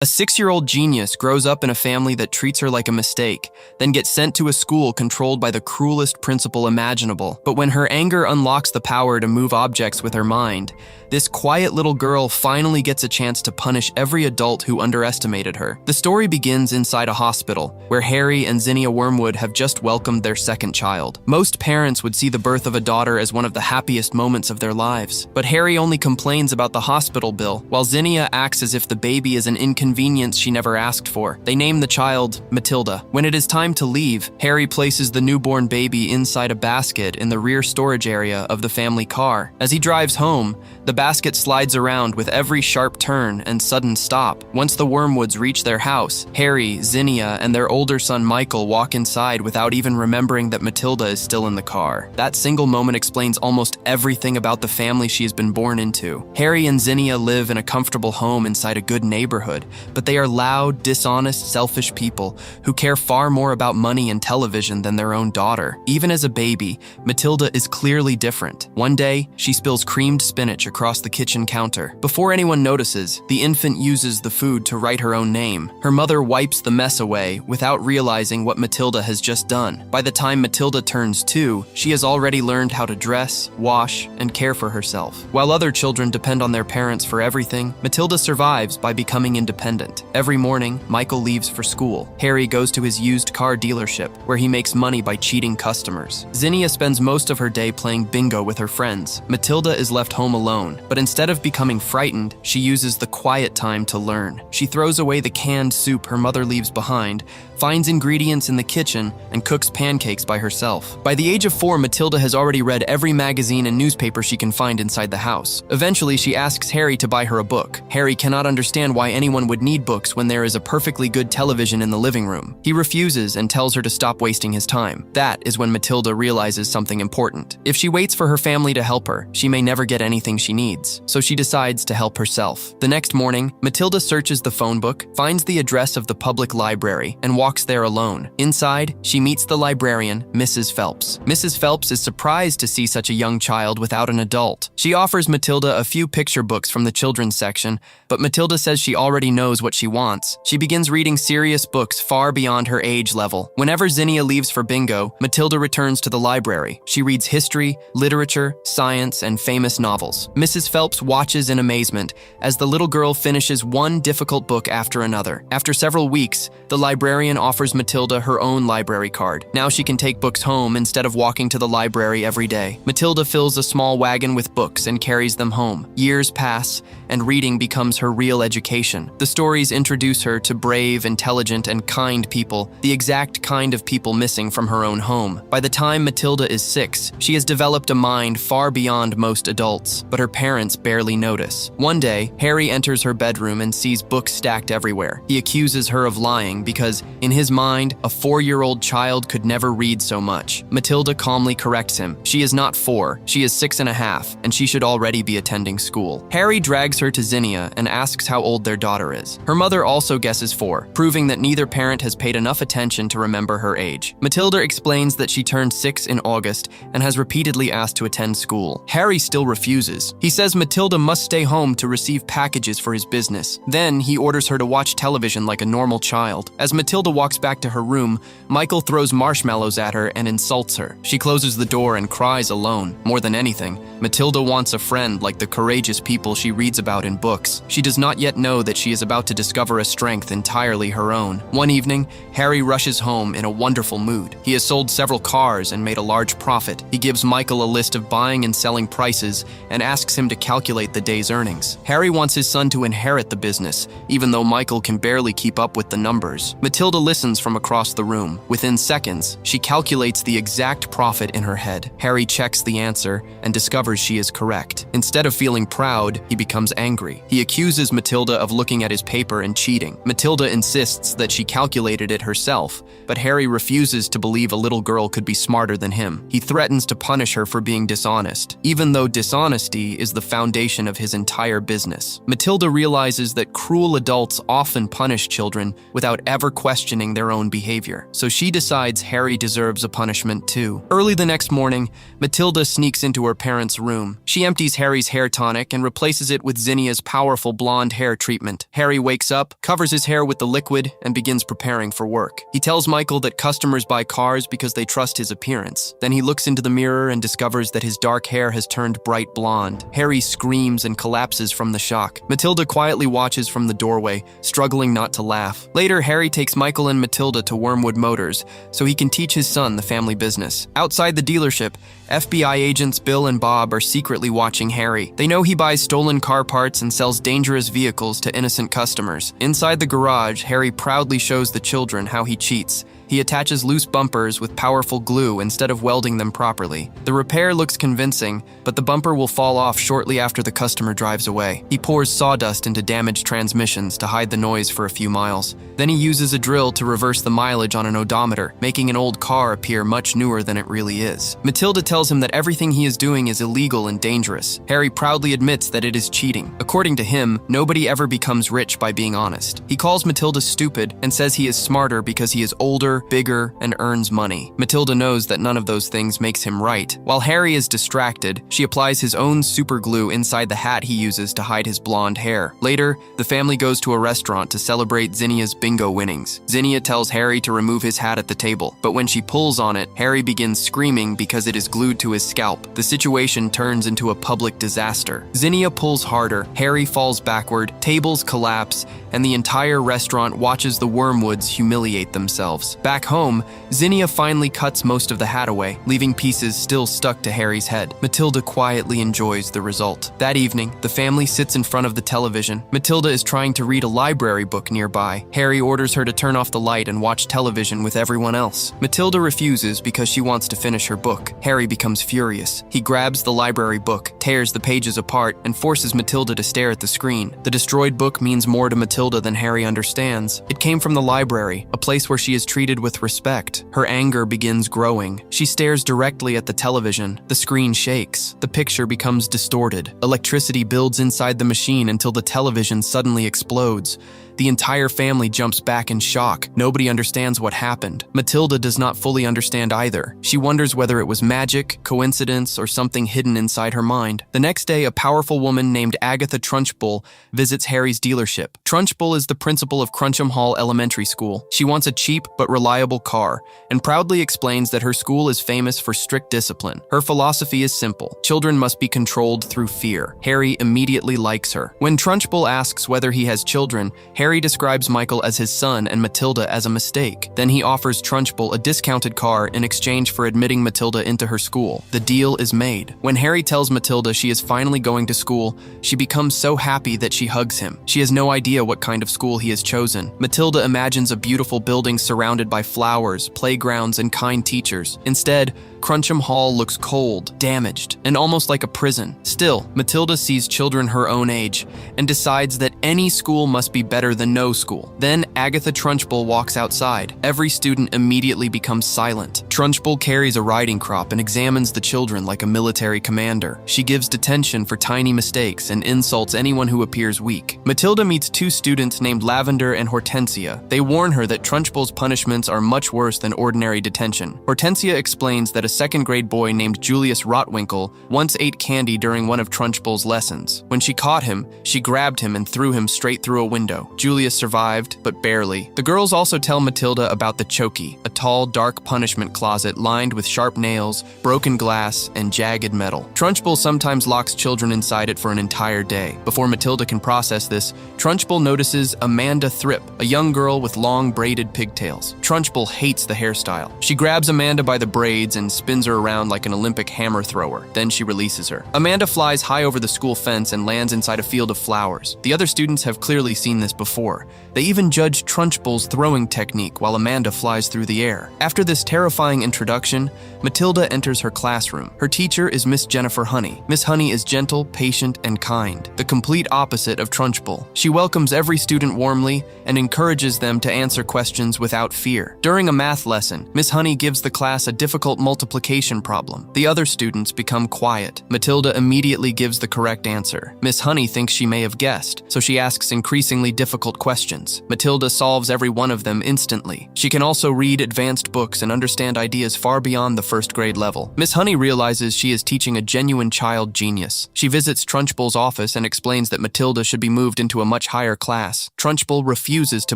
A 6-year-old genius grows up in a family that treats her like a mistake, then gets sent to a school controlled by the cruelest principal imaginable. But when her anger unlocks the power to move objects with her mind, this quiet little girl finally gets a chance to punish every adult who underestimated her. The story begins inside a hospital, where Harry and Zinnia Wormwood have just welcomed their second child. Most parents would see the birth of a daughter as one of the happiest moments of their lives, but Harry only complains about the hospital bill, while Zinnia acts as if the baby is an inconvenience she never asked for. They name the child Matilda. When it is time to leave, Harry places the newborn baby inside a basket in the rear storage area of the family car. As he drives home, the basket slides around with every sharp turn and sudden stop. Once the Wormwoods reach their house, Harry, Zinnia, and their older son Michael walk inside without even remembering that Matilda is still in the car. That single moment explains almost everything about the family she has been born into. Harry and Zinnia live in a comfortable home inside a good neighborhood, but they are loud, dishonest, selfish people who care far more about money and television than their own daughter. Even as a baby, Matilda is clearly different. One day, she spills creamed spinach across the kitchen counter. Before anyone notices, the infant uses the food to write her own name. Her mother wipes the mess away without realizing what Matilda has just done. By the time Matilda turns 2, she has already learned how to dress, wash, and care for herself. While other children depend on their parents for everything, Matilda survives by becoming independent. Every morning, Michael leaves for school. Harry goes to his used car dealership, where he makes money by cheating customers. Zinnia spends most of her day playing bingo with her friends. Matilda is left home alone, but instead of becoming frightened, she uses the quiet time to learn. She throws away the canned soup her mother leaves behind, finds ingredients in the kitchen, and cooks pancakes by herself. By the age of 4, Matilda has already read every magazine and newspaper she can find inside the house. Eventually, she asks Harry to buy her a book. Harry cannot understand why anyone would need books when there is a perfectly good television in the living room. He refuses and tells her to stop wasting his time. That is when Matilda realizes something important. If she waits for her family to help her, she may never get anything she needs, so she decides to help herself. The next morning, Matilda searches the phone book, finds the address of the public library, and walks there alone. Inside, she meets the librarian, Mrs. Phelps. Mrs. Phelps is surprised to see such a young child without an adult. She offers Matilda a few picture books from the children's section, but Matilda says she already knows what she wants. She begins reading serious books far beyond her age level. Whenever Zinnia leaves for bingo, Matilda returns to the library. She reads history, literature, science, and famous novels. Mrs. Phelps watches in amazement as the little girl finishes one difficult book after another. After several weeks, the librarian offers Matilda her own library card. Now she can take books home instead of walking to the library every day. Matilda fills a small wagon with books and carries them home. Years pass, and reading becomes her real education. The stories introduce her to brave, intelligent, and kind people, the exact kind of people missing from her own home. By the time Matilda is 6, she has developed a mind far beyond most adults, but her parents barely notice. One day, Harry enters her bedroom and sees books stacked everywhere. He accuses her of lying because, in his mind, a 4-year-old child could never read so much. Matilda calmly corrects him. She is not 4, she is 6.5, and she should already be attending school. Harry drags her to Zinnia and asks how old their daughter is. Her mother also guesses 4, proving that neither parent has paid enough attention to remember her age. Matilda explains that she turned 6 in August and has repeatedly asked to attend school. Harry still refuses. He says Matilda must stay home to receive packages for his business. Then he orders her to watch television like a normal child. As Matilda walks back to her room, Michael throws marshmallows at her and insults her. She closes the door and cries alone. More than anything, Matilda wants a friend like the courageous people she reads about in books. She does not yet know that she is about to discover a strength entirely her own. One evening, Harry rushes home in a wonderful mood. He has sold several cars and made a large profit. He gives Michael a list of buying and selling prices and asks him to calculate the day's earnings. Harry wants his son to inherit the business, even though Michael can barely keep up with the numbers. Matilda listens from across the room. Within seconds, she calculates the exact profit in her head. Harry checks the answer and discovers she is correct. Instead of feeling proud, he becomes angry. He accuses Matilda of looking at his paper and cheating. Matilda insists that she calculated it herself, but Harry refuses to believe a little girl could be smarter than him. He threatens to punish her for being dishonest, even though dishonesty is the foundation of his entire business. Matilda realizes that cruel adults often punish children without ever questioning their own behavior, so she decides Harry deserves a punishment too. Early the next morning, Matilda sneaks into her parents' room. She empties Harry's hair tonic and replaces it with Zinnia's powerful blonde hair treatment. Harry Harry wakes up, covers his hair with the liquid, and begins preparing for work. He tells Michael that customers buy cars because they trust his appearance. Then he looks into the mirror and discovers that his dark hair has turned bright blonde. Harry screams and collapses from the shock. Matilda quietly watches from the doorway, struggling not to laugh. Later, Harry takes Michael and Matilda to Wormwood Motors so he can teach his son the family business. Outside the dealership, FBI agents Bill and Bob are secretly watching Harry. They know he buys stolen car parts and sells dangerous vehicles to innocent customers. Inside the garage, Harry proudly shows the children how he cheats. He attaches loose bumpers with powerful glue instead of welding them properly. The repair looks convincing, but the bumper will fall off shortly after the customer drives away. He pours sawdust into damaged transmissions to hide the noise for a few miles. Then he uses a drill to reverse the mileage on an odometer, making an old car appear much newer than it really is. Matilda tells him that everything he is doing is illegal and dangerous. Harry proudly admits that it is cheating. According to him, nobody ever becomes rich by being honest. He calls Matilda stupid and says he is smarter because he is older, bigger, and earns money. Matilda knows that none of those things makes him right. While Harry is distracted, she applies his own super glue inside the hat he uses to hide his blonde hair. Later, the family goes to a restaurant to celebrate Zinnia's bingo winnings. Zinnia tells Harry to remove his hat at the table, but when she pulls on it, Harry begins screaming because it is glued to his scalp. The situation turns into a public disaster. Zinnia pulls harder, Harry falls backward, tables collapse, and the entire restaurant watches the Wormwoods humiliate themselves. Back home, Zinnia finally cuts most of the hat away, leaving pieces still stuck to Harry's head. Matilda quietly enjoys the result. That evening, the family sits in front of the television. Matilda is trying to read a library book nearby. Harry orders her to turn off the light and watch television with everyone else. Matilda refuses because she wants to finish her book. Harry becomes furious. He grabs the library book, tears the pages apart, and forces Matilda to stare at the screen. The destroyed book means more to Matilda than Harry understands. It came from the library, a place where she is treated with respect. Her anger begins growing. She stares directly at the television. The screen shakes. The picture becomes distorted. Electricity builds inside the machine until the television suddenly explodes. The entire family jumps back in shock. Nobody understands what happened. Matilda does not fully understand either. She wonders whether it was magic, coincidence, or something hidden inside her mind. The next day, a powerful woman named Agatha Trunchbull visits Harry's dealership. Trunchbull is the principal of Cruncham Hall Elementary School. She wants a cheap but reliable car, and proudly explains that her school is famous for strict discipline. Her philosophy is simple. Children must be controlled through fear. Harry immediately likes her. When Trunchbull asks whether he has children, Harry describes Michael as his son and Matilda as a mistake. Then he offers Trunchbull a discounted car in exchange for admitting Matilda into her school. The deal is made. When Harry tells Matilda she is finally going to school, she becomes so happy that she hugs him. She has no idea what kind of school he has chosen. Matilda imagines a beautiful building surrounded by flowers, playgrounds, and kind teachers. Instead, Cruncham Hall looks cold, damaged, and almost like a prison. Still, Matilda sees children her own age and decides that any school must be better than no school. Then Agatha Trunchbull walks outside. Every student immediately becomes silent. Trunchbull carries a riding crop and examines the children like a military commander. She gives detention for tiny mistakes and insults anyone who appears weak. Matilda meets two students named Lavender and Hortensia. They warn her that Trunchbull's punishments are much worse than ordinary detention. Hortensia explains that a second-grade boy named Julius Rotwinkle once ate candy during one of Trunchbull's lessons. When she caught him, she grabbed him and threw him straight through a window. Julius survived, but barely. The girls also tell Matilda about the Chokey, a tall, dark punishment closet lined with sharp nails, broken glass, and jagged metal. Trunchbull sometimes locks children inside it for an entire day. Before Matilda can process this, Trunchbull notices Amanda Thrip, a young girl with long braided pigtails. Trunchbull hates the hairstyle. She grabs Amanda by the braids and spins her around like an Olympic hammer thrower. Then she releases her. Amanda flies high over the school fence and lands inside a field of flowers. The other students have clearly seen this before. They even judge Trunchbull's throwing technique while Amanda flies through the air. After this terrifying introduction, Matilda enters her classroom. Her teacher is Miss Jennifer Honey. Miss Honey is gentle, patient, and kind, the complete opposite of Trunchbull. She welcomes every student warmly and encourages them to answer questions without fear. During a math lesson, Miss Honey gives the class a difficult multiplication problem. The other students become quiet. Matilda immediately gives the correct answer. Miss Honey thinks she may have guessed, so she asks increasingly difficult questions. Matilda solves every one of them instantly. She can also read advanced books and understand ideas far beyond the first grade level. Miss Honey realizes she is teaching a genuine child genius. She visits Trunchbull's office and explains that Matilda should be moved into a much higher class. Trunchbull refuses to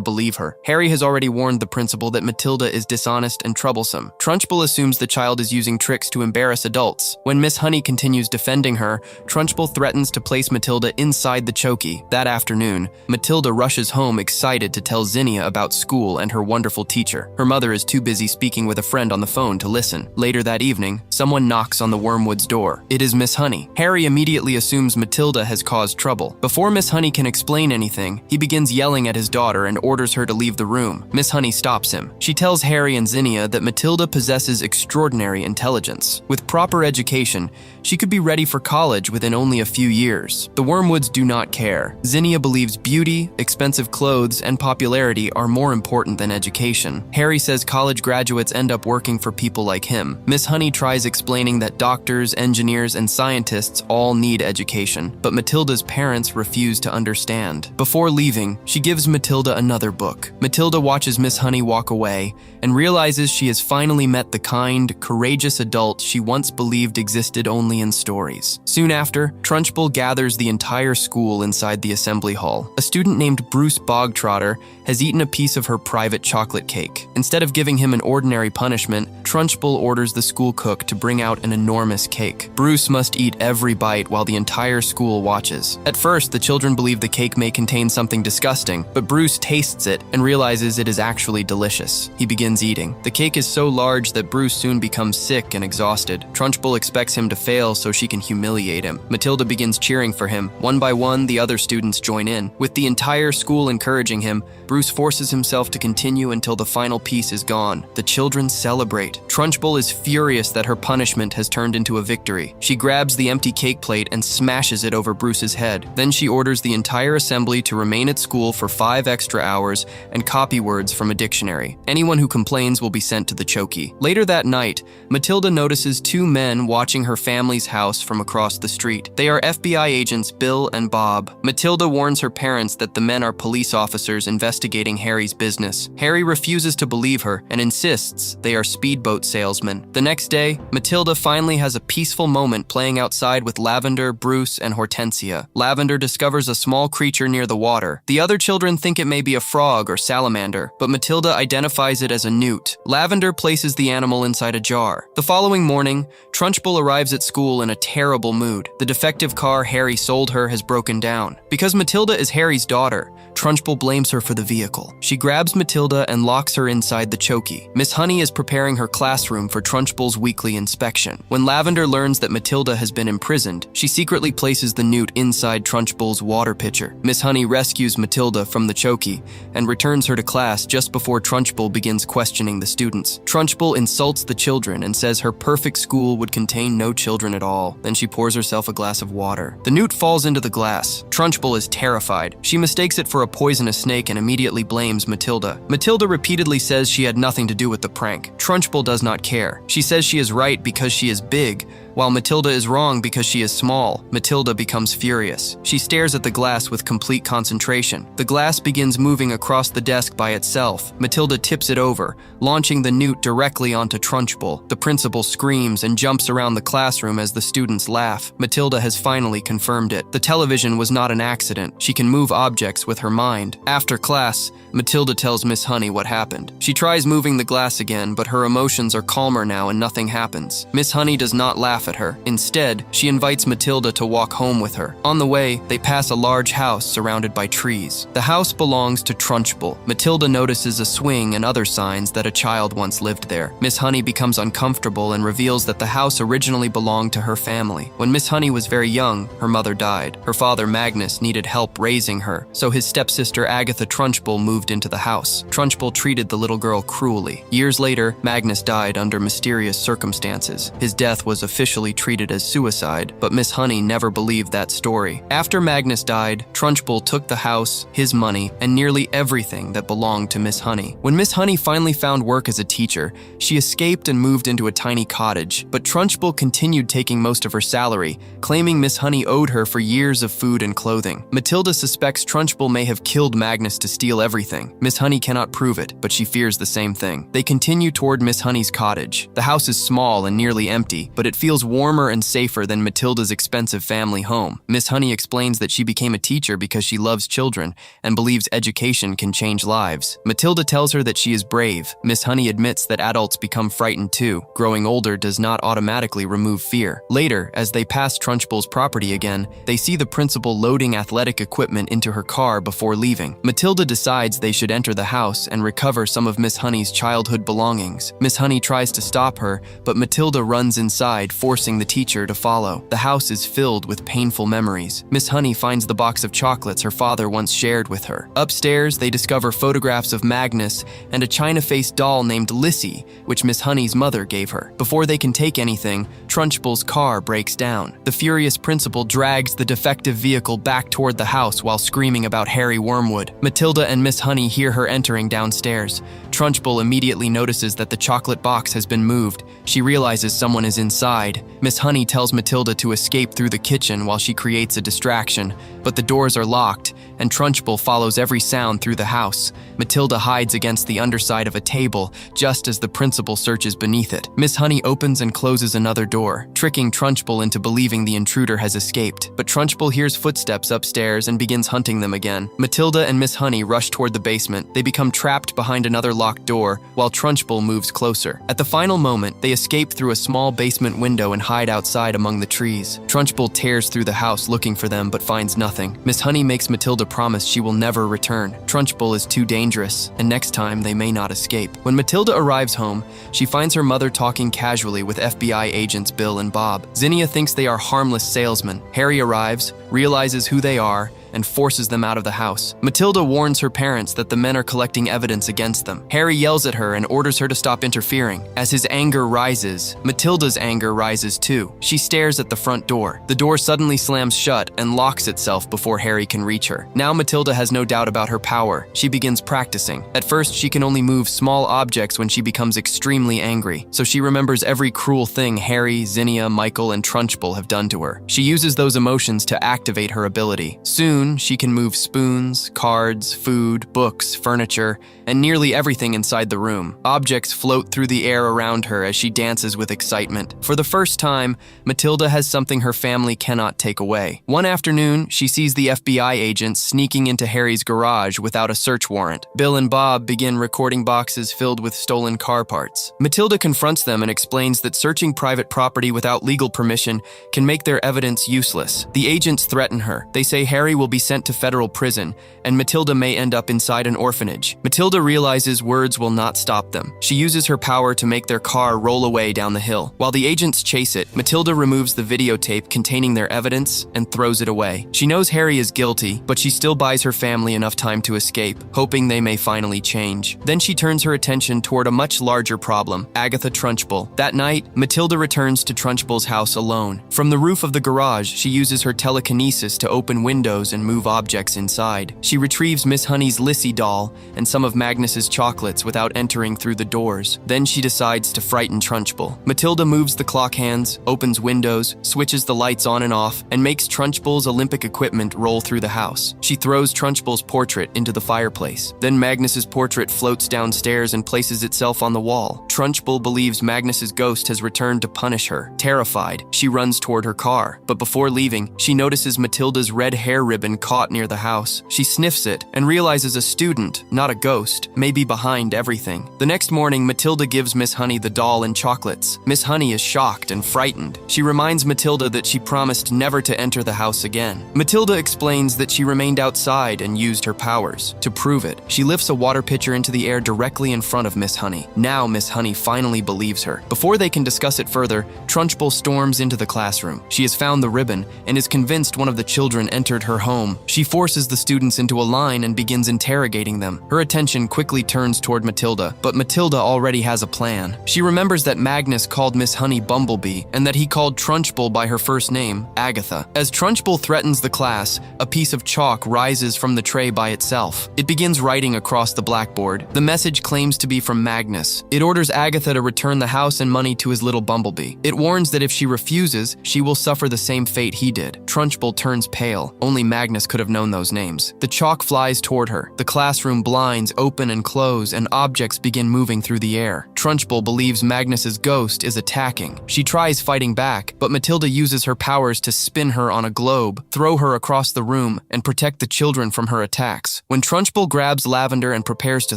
believe her. Harry has already warned the principal that Matilda is dishonest and troublesome. Trunchbull assumes the child is using tricks to embarrass adults. When Miss Honey continues defending her, Trunchbull threatens to place Matilda inside the chokey. That afternoon, Matilda rushes home excited to tell Zinnia about school and her wonderful teacher. Her mother is too busy speaking with a friend on the phone to listen. Later that evening, someone knocks on the Wormwood's door. It is Miss Honey. Harry immediately assumes Matilda has caused trouble. Before Miss Honey can explain anything, he begins yelling at his daughter and orders her to leave the room. Miss Honey stops him. She tells Harry and Zinnia that Matilda possesses extraordinary intelligence. With proper education, she could be ready for college within only a few years. The Wormwoods do not care. Zinnia believes beauty, expensive clothes, and popularity are more important than education. Harry says college graduates end up working for people like him. Miss Honey tries explaining that doctors, engineers, and scientists all need education, but Matilda's parents refuse to understand. Before leaving, she gives Matilda another book. Matilda watches Miss Honey walk away and realizes she has finally met the kind, courageous adult she once believed existed only in stories. Soon after, Trunchbull gathers the entire school inside the assembly hall. A student named Bruce Bogtrotter has eaten a piece of her private chocolate cake. Instead of giving him an ordinary punishment, Trunchbull orders the school cook to bring out an enormous cake. Bruce must eat every bite while the entire school watches. At first, the children believe the cake may contain something disgusting, but Bruce tastes it and realizes it is actually delicious. He begins eating. The cake is so large that Bruce soon becomes sick and exhausted. Trunchbull expects him to fail so she can humiliate him. Matilda begins cheering for him. One by one, the other students join in. With the entire school encouraging him, Bruce forces himself to continue until the final piece is gone. The children celebrate. Trunchbull is furious that her punishment has turned into a victory. She grabs the empty cake plate and smashes it over Bruce's head. Then she orders the entire assembly to remain at school for 5 extra hours and copy words from a dictionary. Anyone who complains will be sent to the chokey. Later that night, Matilda notices 2 men watching her family's house from across the street. They are FBI agents Bill and Bob. Matilda warns her parents that the men are police officers investigating Harry's business. Harry refuses to believe her and insists they are speedboat salesmen. The next day, Matilda finally has a peaceful moment playing outside with Lavender, Bruce, and Hortensia. Lavender discovers a small creature near the water. The other children think it may be a frog or salamander, but Matilda identifies it as a newt. Lavender places the animal inside a jar. The following morning, Trunchbull arrives at school in a terrible mood. The defective car Harry sold her has broken down. Because Matilda is Harry's daughter, Trunchbull blames her for the vehicle. She grabs Matilda and locks her inside the chokey. Miss Honey is preparing her classroom for Trunchbull's weekly inspection. When Lavender learns that Matilda has been imprisoned, she secretly places the newt inside Trunchbull's water pitcher. Miss Honey rescues Matilda from the chokey and returns her to class just before Trunchbull begins questioning the students. Trunchbull insults the children and says her perfect school would contain no children at all. Then she pours herself a glass of water. The newt falls into the glass. Trunchbull is terrified. She mistakes it for a poisonous snake and immediately blames Matilda. Matilda repeatedly says she had nothing to do with the prank. Trunchbull does not care. She says she is right because she is big, while Matilda is wrong because she is small. Matilda becomes furious. She stares at the glass with complete concentration. The glass begins moving across the desk by itself. Matilda tips it over, launching the newt directly onto Trunchbull. The principal screams and jumps around the classroom as the students laugh. Matilda has finally confirmed it. The television was not an accident. She can move objects with her mind. After class, Matilda tells Miss Honey what happened. She tries moving the glass again, but her emotions are calmer now and nothing happens. Miss Honey does not laugh at her. Instead, she invites Matilda to walk home with her. On the way, they pass a large house surrounded by trees. The house belongs to Trunchbull. Matilda notices a swing and other signs that a child once lived there. Miss Honey becomes uncomfortable and reveals that the house originally belonged to her family. When Miss Honey was very young, her mother died. Her father, Magnus, needed help raising her, so his stepsister Agatha Trunchbull moved into the house. Trunchbull treated the little girl cruelly. Years later, Magnus died under mysterious circumstances. His death was officially initially treated as suicide, but Miss Honey never believed that story. After Magnus died, Trunchbull took the house, his money, and nearly everything that belonged to Miss Honey. When Miss Honey finally found work as a teacher, she escaped and moved into a tiny cottage, but Trunchbull continued taking most of her salary, claiming Miss Honey owed her for years of food and clothing. Matilda suspects Trunchbull may have killed Magnus to steal everything. Miss Honey cannot prove it, but she fears the same thing. They continue toward Miss Honey's cottage. The house is small and nearly empty, but it feels warmer and safer than Matilda's expensive family home. Miss Honey explains that she became a teacher because she loves children and believes education can change lives. Matilda tells her that she is brave. Miss Honey admits that adults become frightened too. Growing older does not automatically remove fear. Later, as they pass Trunchbull's property again, they see the principal loading athletic equipment into her car before leaving. Matilda decides they should enter the house and recover some of Miss Honey's childhood belongings. Miss Honey tries to stop her, but Matilda runs inside, forcing the teacher to follow. The house is filled with painful memories. Miss Honey finds the box of chocolates her father once shared with her. Upstairs, they discover photographs of Magnus and a china-faced doll named Lissy, which Miss Honey's mother gave her. Before they can take anything, Trunchbull's car breaks down. The furious principal drags the defective vehicle back toward the house while screaming about Harry Wormwood. Matilda and Miss Honey hear her entering downstairs. Trunchbull immediately notices that the chocolate box has been moved. She realizes someone is inside. Miss Honey tells Matilda to escape through the kitchen while she creates a distraction, but the doors are locked, and Trunchbull follows every sound through the house. Matilda hides against the underside of a table, just as the principal searches beneath it. Miss Honey opens and closes another door, tricking Trunchbull into believing the intruder has escaped. But Trunchbull hears footsteps upstairs and begins hunting them again. Matilda and Miss Honey rush toward the basement. They become trapped behind another locked door, while Trunchbull moves closer. At the final moment, they escape through a small basement window and hide outside among the trees. Trunchbull tears through the house looking for them, but finds nothing. Miss Honey makes Matilda promise she will never return. Trunchbull is too dangerous, and next time they may not escape. When Matilda arrives home, she finds her mother talking casually with FBI agents Bill and Bob. Zinnia thinks they are harmless salesmen. Harry arrives, realizes who they are, and forces them out of the house. Matilda warns her parents that the men are collecting evidence against them. Harry yells at her and orders her to stop interfering. As his anger rises, Matilda's anger rises too. She stares at the front door. The door suddenly slams shut and locks itself before Harry can reach her. Now Matilda has no doubt about her power. She begins practicing. At first, she can only move small objects when she becomes extremely angry, so she remembers every cruel thing Harry, Zinnia, Michael, and Trunchbull have done to her. She uses those emotions to activate her ability. Soon, she can move spoons, cards, food, books, furniture, and nearly everything inside the room. Objects float through the air around her as she dances with excitement. For the first time, Matilda has something her family cannot take away. One afternoon, she sees the FBI agents sneaking into Harry's garage without a search warrant. Bill and Bob begin recording boxes filled with stolen car parts. Matilda confronts them and explains that searching private property without legal permission can make their evidence useless. The agents threaten her. They say Harry will be sent to federal prison, and Matilda may end up inside an orphanage. Matilda realizes words will not stop them. She uses her power to make their car roll away down the hill. While the agents chase it, Matilda removes the videotape containing their evidence and throws it away. She knows Harry is guilty, but she still buys her family enough time to escape, hoping they may finally change. Then she turns her attention toward a much larger problem, Agatha Trunchbull. That night, Matilda returns to Trunchbull's house alone. From the roof of the garage, she uses her telekinesis to open windows and move objects inside. She retrieves Miss Honey's Lissy doll and some of Magnus's chocolates without entering through the doors. Then she decides to frighten Trunchbull. Matilda moves the clock hands, opens windows, switches the lights on and off, and makes Trunchbull's Olympic equipment roll through the house. She throws Trunchbull's portrait into the fireplace. Then Magnus's portrait floats downstairs and places itself on the wall. Trunchbull believes Magnus's ghost has returned to punish her. Terrified, she runs toward her car. But before leaving, she notices Matilda's red hair ribbon caught near the house. She sniffs it and realizes a student, not a ghost, may be behind everything. The next morning, Matilda gives Miss Honey the doll and chocolates. Miss Honey is shocked and frightened. She reminds Matilda that she promised never to enter the house again. Matilda explains that she remained outside and used her powers. To prove it, she lifts a water pitcher into the air directly in front of Miss Honey. Now Miss Honey finally believes her. Before they can discuss it further, Trunchbull storms into the classroom. She has found the ribbon and is convinced one of the children entered her home home. She forces the students into a line and begins interrogating them. Her attention quickly turns toward Matilda, but Matilda already has a plan. She remembers that Magnus called Miss Honey Bumblebee and that he called Trunchbull by her first name, Agatha. As Trunchbull threatens the class, a piece of chalk rises from the tray by itself. It begins writing across the blackboard. The message claims to be from Magnus. It orders Agatha to return the house and money to his little Bumblebee. It warns that if she refuses, she will suffer the same fate he did. Trunchbull turns pale. Only Magnus could have known those names. The chalk flies toward her. The classroom blinds open and close, and objects begin moving through the air. Trunchbull believes Magnus's ghost is attacking. She tries fighting back, but Matilda uses her powers to spin her on a globe, throw her across the room, and protect the children from her attacks. When Trunchbull grabs Lavender and prepares to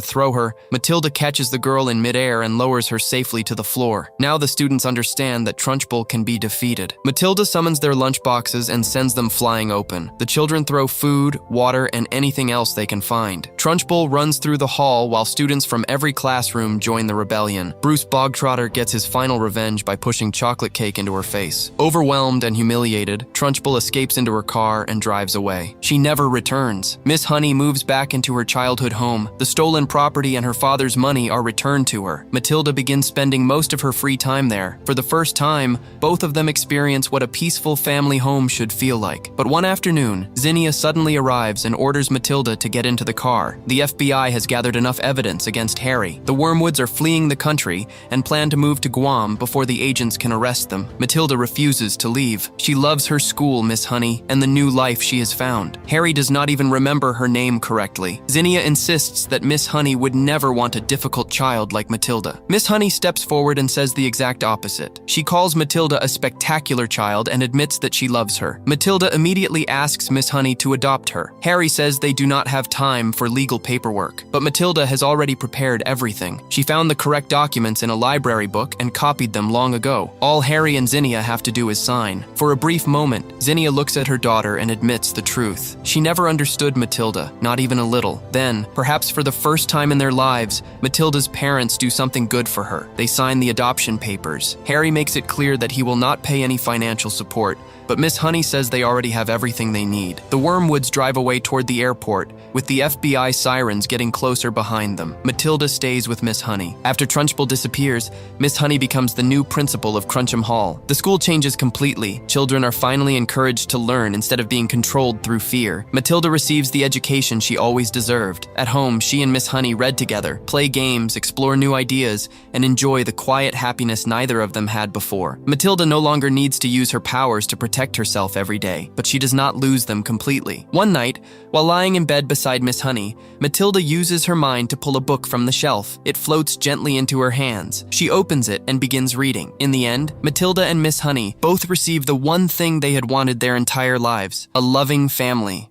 throw her, Matilda catches the girl in midair and lowers her safely to the floor. Now the students understand that Trunchbull can be defeated. Matilda summons their lunchboxes and sends them flying open. The children throw food, water, and anything else they can find. Trunchbull runs through the hall while students from every classroom join the rebellion. Bruce Bogtrotter gets his final revenge by pushing chocolate cake into her face. Overwhelmed and humiliated, Trunchbull escapes into her car and drives away. She never returns. Miss Honey moves back into her childhood home. The stolen property and her father's money are returned to her. Matilda begins spending most of her free time there. For the first time, both of them experience what a peaceful family home should feel like. But one afternoon, Zinnia suddenly arrives and orders Matilda to get into the car. The FBI has gathered enough evidence against Harry. The Wormwoods are fleeing the country and plan to move to Guam before the agents can arrest them. Matilda refuses to leave. She loves her school, Miss Honey, and the new life she has found. Harry does not even remember her name correctly. Zinnia insists that Miss Honey would never want a difficult child like Matilda. Miss Honey steps forward and says the exact opposite. She calls Matilda a spectacular child and admits that she loves her. Matilda immediately asks Miss Honey to adopt her. Harry says they do not have time for legal paperwork, but Matilda has already prepared everything. She found the correct documents in a library book and copied them long ago. All Harry and Zinnia have to do is sign. For a brief moment, Zinnia looks at her daughter and admits the truth. She never understood Matilda, not even a little. Then, perhaps for the first time in their lives, Matilda's parents do something good for her. They sign the adoption papers. Harry makes it clear that he will not pay any financial support, but Miss Honey says they already have everything they need. The Wormwoods drive away toward the airport, with the FBI sirens getting closer behind them. Matilda stays with Miss Honey. After Trunchbull disappears, Miss Honey becomes the new principal of Cruncham Hall. The school changes completely. Children are finally encouraged to learn instead of being controlled through fear. Matilda receives the education she always deserved. At home, she and Miss Honey read together, play games, explore new ideas, and enjoy the quiet happiness neither of them had before. Matilda no longer needs to use her powers to protect herself every day, but she does not lose them completely. One night, while lying in bed beside Miss Honey, Matilda uses her mind to pull a book from the shelf. It floats gently into her hands. She opens it and begins reading. In the end, Matilda and Miss Honey both receive the one thing they had wanted their entire lives: a loving family.